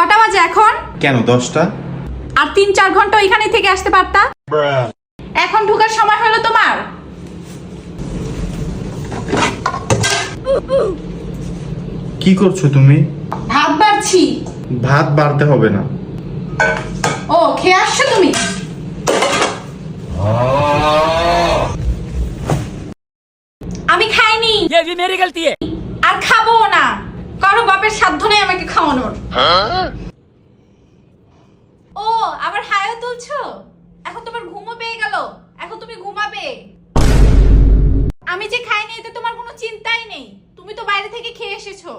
কটা বাজে এখন? কেন 10টা? আর 3-4 ঘন্টা ওইখানে থেকে আসতে পারতা। এখন ঢোকার সময় হলো তোমার। কি করছো তুমি? ভাত বাড়ছি। ভাত বাড়তে হবে না। ও খেয়ে আসছো তুমি? আমি খাইনি। ये भी मेरी गलती है। আর খাবো না, কারো বাপের সাধ্য নেই আমাকে খাওয়ানোর। ও আবার হায়ও তুলছো? এখন তোমার ঘুমও পেয়ে গেল, এখন তুমি ঘুমাবে। আমি যে খাইনি এতে তোমার কোনো চিন্তাই নেই, তুমি তো বাইরে থেকে খেয়ে এসেছো।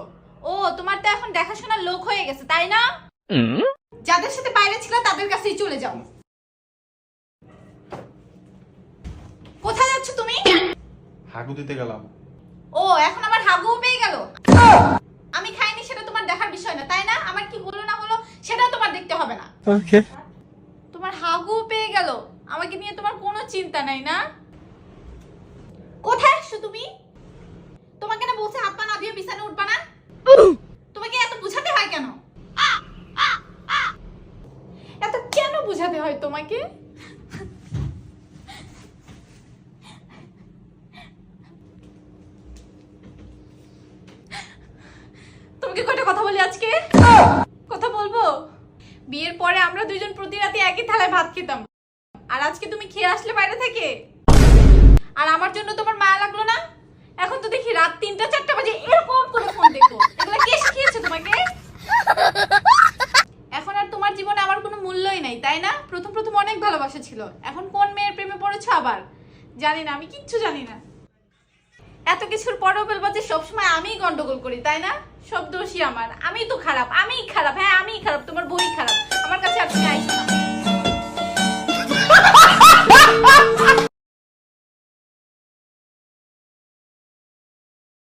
ও তোমার তো এখন দেখাশোনার লোক হয়ে গেছে তাই না? যাদের সাথে বাইরে ছিল তাদের কাছেই চলে যাও। কোথায় যাচ্ছ তুমি? হাগু দিতে গেলাম। ও এখন আমার হাগুও পেয়ে গেল। আমি খাইনি সেটা তোমার দেখার বিষয় না তাই না? আমার কি হলো না হলো সেটাও তোমার দেখতে হবে না। ওকে। তোমার হাগুও পেয়ে গেল, আমাকে নিয়ে তোমার কোনো চিন্তা নাই না? কোথায় আসছো তুমি? তোমাকে না বলছে হাত পা না দিয়ে বিছানে উঠবা না? তোমাকে এত বুঝাতে হয় কেন? এত কেন বুঝাতে হয় তোমাকে? তোমাকে কয়টা কথা বলি আজকে? কথা বলবো? বিয়ের পরে আমরা দুইজন প্রতি রাতে একই থালায় ভাত খেতাম, আর আজকে তুমি খেয়ে আসলে বাইরে থেকে। আর আমার জন্য তোমার মায়া লাগলো না? এখন তো দেখি রাত 3টা-4টা বাজে এরকম করে ফোন দেখো। এগুলা কে শিখিয়েছে তোমাকে? এখন আর তোমার জীবনে আমার কোনো মূল্যই নাই তাই না? প্রথম প্রথম অনেক ভালোবাসা ছিল, এখন কোন মেয়ের প্রেমে পড়েছো আবার? জানি না, আমি কিচ্ছু জানি না। এত কিছুর পরেও বলবো যে সবসময় আমিই গন্ডগোল করি তাই না? সব দোষই আমার, আমিই তো খারাপ, আমিই খারাপ। হ্যাঁ আমিই খারাপ, তোমার বই খারাপ। আমার কাছে আর তুমি